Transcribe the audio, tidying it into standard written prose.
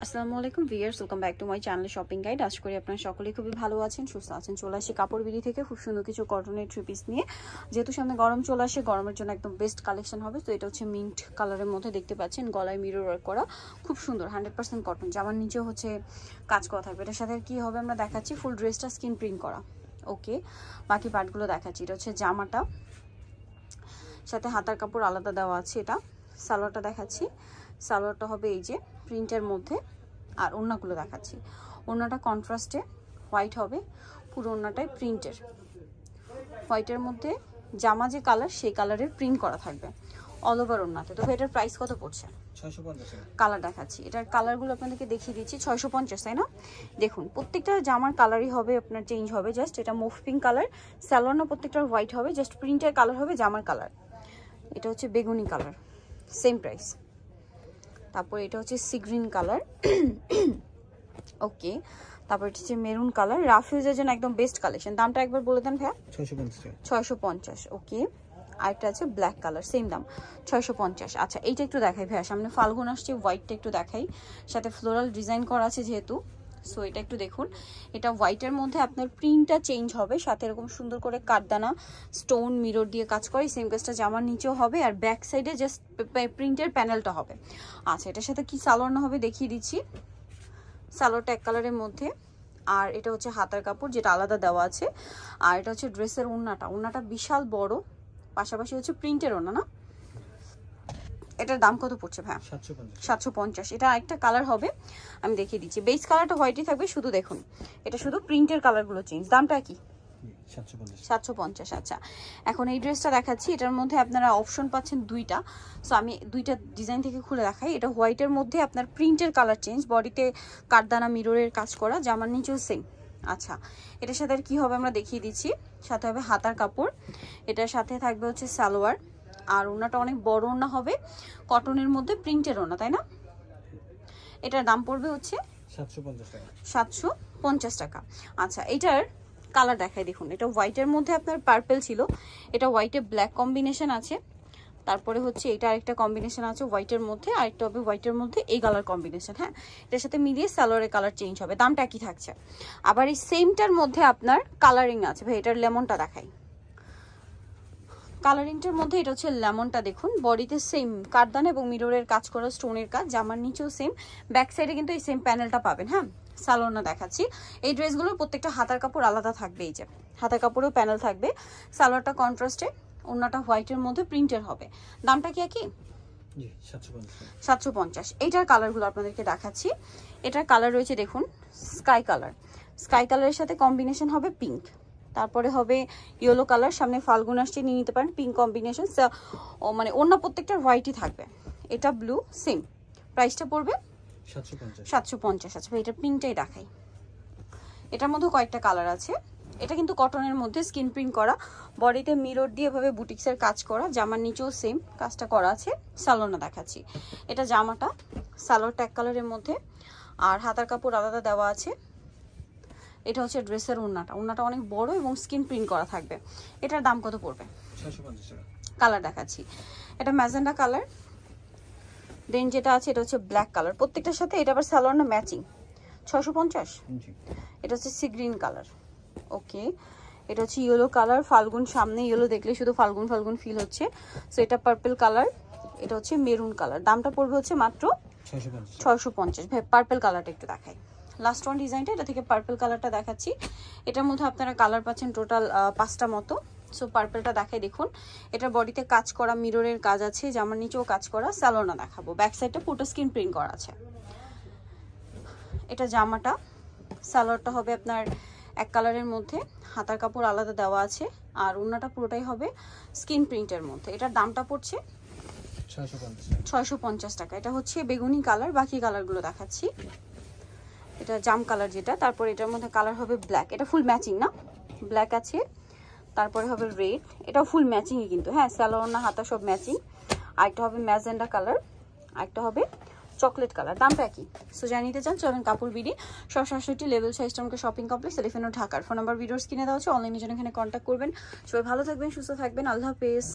আসসালামু আলাইকুম viewers, welcome back to my channel shopping guide. আশা করি আপনারা সকলেই খুবই ভালো আছেন, সুস্থ আছেন। চলে আসি কাপড় বিড়ি থেকে খুব সুন্দর কিছু কটনের থ্রি পিস নিয়ে। যেহেতু সামনে গরম চলে আসে, গরমের জন্য একদম বেস্ট কালেকশন হবে। তো এটা হচ্ছে মিন্ট কালারের মধ্যে দেখতে পাচ্ছেন, গলায় মিরর ওয়ার্ক করা, খুব সুন্দর 100% কটন। জামার নিচে হচ্ছে কাজ করা থাকবে। এটার সাথে কি হবে আমরা দেখাচ্ছি। ফুল ড্রেসটা স্কিন প্রিন্ট করা। ওকে, বাকি পার্টগুলো দেখাচ্ছি। এটা হচ্ছে জামাটা, সাথে হাতার কাপড় আলাদা দেওয়া আছে। এটা সালোয়ারটা দেখাচ্ছি। সালোয়ারটা হবে এই যে প্রিন্টের মধ্যে, আর ওড়নাগুলো দেখাচ্ছি। ওড়নাটা কন্ট্রাস্টে হোয়াইট হবে, পুরো ওড়নাটাই প্রিন্টের। হোয়াইটের মধ্যে জামা যে কালার, সেই কালারের প্রিন্ট করা থাকবে অল ওভার ওড়নাতে। তো এটার প্রাইস কত পড়ছে? 650 কালার দেখাচ্ছি। এটার কালারগুলো আপনাদেরকে দেখিয়ে দিচ্ছি। 650, তাই না? দেখুন, প্রত্যেকটা জামার কালারই হবে আপনার চেঞ্জ হবে। জাস্ট এটা মুভ পিঙ্ক কালার, স্যালোয়ারও প্রত্যেকটার হোয়াইট হবে, জাস্ট প্রিন্টের কালার হবে জামার কালার। এটা হচ্ছে বেগুনি কালার, সেম প্রাইস। তারপর এটা হচ্ছে সি গ্রিন কালার। ওকে, তারপর এটা হচ্ছে মেরুন কালার। রাফ ইউজের জন্য একদম বেস্ট কালেকশন। দামটা একবার বলে দেন ভাইয়া। 650। ওকে, আরেকটা আছে ব্ল্যাক কালার, সেম দাম 650। আচ্ছা, এইটা একটু দেখাই ভাইয়া। সামনে ফাল্গুন আসছে, হোয়াইটটা একটু দেখাই। সাথে ফ্লোরাল ডিজাইন করা আছে যেহেতু, সো এটা একটু দেখুন। এটা হোয়াইটের মধ্যে আপনার প্রিন্টটা চেঞ্জ হবে, সাথে এরকম সুন্দর করে কাঠদানা স্টোন মিরর দিয়ে কাজ করে। সেম কাজটা জামার নিচেও হবে, আর ব্যাক সাইডে জাস্ট প্রিন্টের প্যানেলটা হবে। আচ্ছা, এটার সাথে কি সালোয়ার না হবে দেখিয়ে দিচ্ছি। সালোয়ারটা এক কালারের মধ্যে, আর এটা হচ্ছে হাতার কাপড় যেটা আলাদা দেওয়া আছে। আর এটা হচ্ছে ড্রেসের ওড়নাটা। ওড়নাটা বিশাল বড়, পাশাপাশি হচ্ছে প্রিন্টের ওড়না না। এটার দাম কত পড়ছে ভাই? 750। এটা একটা কালার হবে, আমি দেখিয়ে দিচ্ছি। বেস কালারটা হোয়াইটই থাকবে, শুধু দেখুন এটা শুধু প্রিন্টের কালারগুলো চেঞ্জ। দামটা কি? 750। আচ্ছা, এখন এই ড্রেসটা দেখাচ্ছি। এটার মধ্যে আপনারা অপশন পাচ্ছেন দুইটা। সো আমি দুইটা ডিজাইন থেকে খুলে দেখাই। এটা হোয়াইটের মধ্যে আপনার প্রিন্টের কালার চেঞ্জ, বডিতে কাঠদানা মিররের কাজ করা, জামার নিচেও সেম। আচ্ছা, এটার সাথে আর কি হবে আমরা দেখিয়ে দিচ্ছি। সাথে হবে হাতার কাপড়, এটার সাথে থাকবে হচ্ছে সালোয়ার, আর ওড়নাটা অনেক বড় ওড়না হবে, কটনের মধ্যে প্রিন্টের ওড়না, তাই না? এটার দাম পড়বে হচ্ছে 750 টাকা। আচ্ছা, এটার কালার দেখাই। দেখুন, এটা হোয়াইটের মধ্যে আপনার পার্পেল ছিল, এটা হোয়াইটে ব্ল্যাক কম্বিনেশন আছে। তারপরে হচ্ছে এটা আরেকটা কম্বিনেশন আছে হোয়াইটের মধ্যে, আরেকটা হবে হোয়াইটের মধ্যে এই কালার কম্বিনেশন। হ্যাঁ, এটার সাথে মিলিয়ে সালোয়ারের কালার চেঞ্জ হবে। দামটা কি থাকছে? আবার এই সেমটার মধ্যে আপনার কালারিং আছে ভাই। এটার লেমনটা দেখাই। কালারিংটার মধ্যে এটা হচ্ছে লেমনটা। দেখুন, বডিতে সেম কাঠদানা এবং মিররের কাজ করা স্টোনের কাজ, জামার নিচেও সেম, ব্যাক সাইডে কিন্তু এই সেম প্যানেলটা পাবেন। হ্যাঁ, সালোয়ারটা দেখাচ্ছি। এই ড্রেসগুলোর প্রত্যেকটা হাতার কাপড় আলাদা থাকবে। এই যে হাতার কাপড়েও প্যানেল থাকবে, সালোয়ারটা কন্ট্রাস্টে, ওড়নাটা হোয়াইটের মধ্যে প্রিন্টের হবে। দামটা কি একই? 750। এইটার কালারগুলো আপনাদেরকে দেখাচ্ছি। এটার কালার রয়েছে দেখুন স্কাই কালার। স্কাই কালারের সাথে কম্বিনেশন হবে পিঙ্ক, তারপরে হবে ইয়েলো কালার, সামনে ফাল্গুন আসছে, নিয়ে নিতে পারেন পিঙ্ক কম্বিনেশন। মানে অন্য প্রত্যেকটার হোয়াইটই থাকবে। এটা ব্লু, সেম প্রাইসটা পড়বে 750। আচ্ছা, এটা পিঙ্কটাই দেখাই। এটার মধ্যে কয়েকটা কালার আছে। এটা কিন্তু কটনের মধ্যে স্কিন প্রিন্ট করা, বডিতে মিরর দিয়ে এভাবে বুটিক্সের কাজ করা, জামার নিচেও সেম কাজটা করা আছে। সালোয়ারটা দেখাচ্ছি। এটা জামাটা, সালোয়ারটা এক কালারের মধ্যে, আর হাতার কাপড় আলাদা দেওয়া আছে। এটা হচ্ছে ড্রেসের ওড়নাটা। ওড়নাটা অনেক বড় এবং স্কিন প্রিন্ট করা থাকবে। এটার দাম কত পড়বে? 650 টাকা। কালার দেখাচ্ছি। এটা ম্যাজেন্ডা কালার, দেন যেটা আছে এটা হচ্ছে ব্ল্যাক কালার। প্রত্যেকটার সাথে এটা আবার সালোয়ার না ম্যাচিং। 650। এটা হচ্ছে সি গ্রিন কালার। ওকে, এটা হচ্ছে ইয়েলো কালার। ফাল্গুন সামনে, ইয়েলো দেখলে শুধু ফাল্গুন ফাল্গুন ফিল হচ্ছে। সো এটা পার্পল কালার। এটা হচ্ছে মেরুন কালার। দামটা পড়বে হচ্ছে মাত্র 650। ভাই পার্পল কালারটা একটু দেখাই। লাস্ট ওয়ান ডিজাইনটা, এটা থেকে পার্পল কালারটা দেখাচ্ছি। এটার মধ্যে আপনারা কালার পাচ্ছেন টোটাল 5টা মতো। সো পার্পলটা দেখাই। দেখুন, এটার বডিতে কাজ করা মিররের কাজ আছে, জামার নিচেও কাজ করা। সালোয়ারটা দেখাবো। ব্যাক সাইডটা পুরো স্ক্রিন প্রিন্ট করা আছে। এটা জামাটা, সালোয়ারটা হবে আপনার এক কালারের মধ্যে, হাতার কাপড় আলাদা দেওয়া আছে, আর ওড়নাটা পুরোটাই হবে স্কিন প্রিন্টের মধ্যে। এটার দামটা পড়ছে 650 টাকা। এটা হচ্ছে বেগুনি কালার। বাকি কালারগুলো দেখাচ্ছি। এটা জাম কালার যেটা, তারপর এটার মধ্যে কালার হবে ব্ল্যাক। এটা ফুল ম্যাচিং না, ব্ল্যাক আছে, তারপরে হবে রেড। এটাও ফুল ম্যাচিংই কিন্তু। হ্যাঁ, সালোয়ার না হাতা সব ম্যাচিং। আরেকটা হবে ম্যাজেন্ডা কালার, আরেকটা হবে চকলেট কালার। দামটা একই। সো জানিতে চান চলেন কাপড় বিডি 67 লেভেল 6 স্টোনকে শপিং কমপ্লেক্স, এলিফ্যান্ট রোড, ঢাকার। ফোন নাম্বার ভিডিওস কিনে দেওয়া হচ্ছে, অনলাইনে জন্য এখানে কন্ট্যাক্ট করবেন। সবাই ভালো থাকবেন, সুস্থ থাকবেন। আল্লাহ হাফেজ।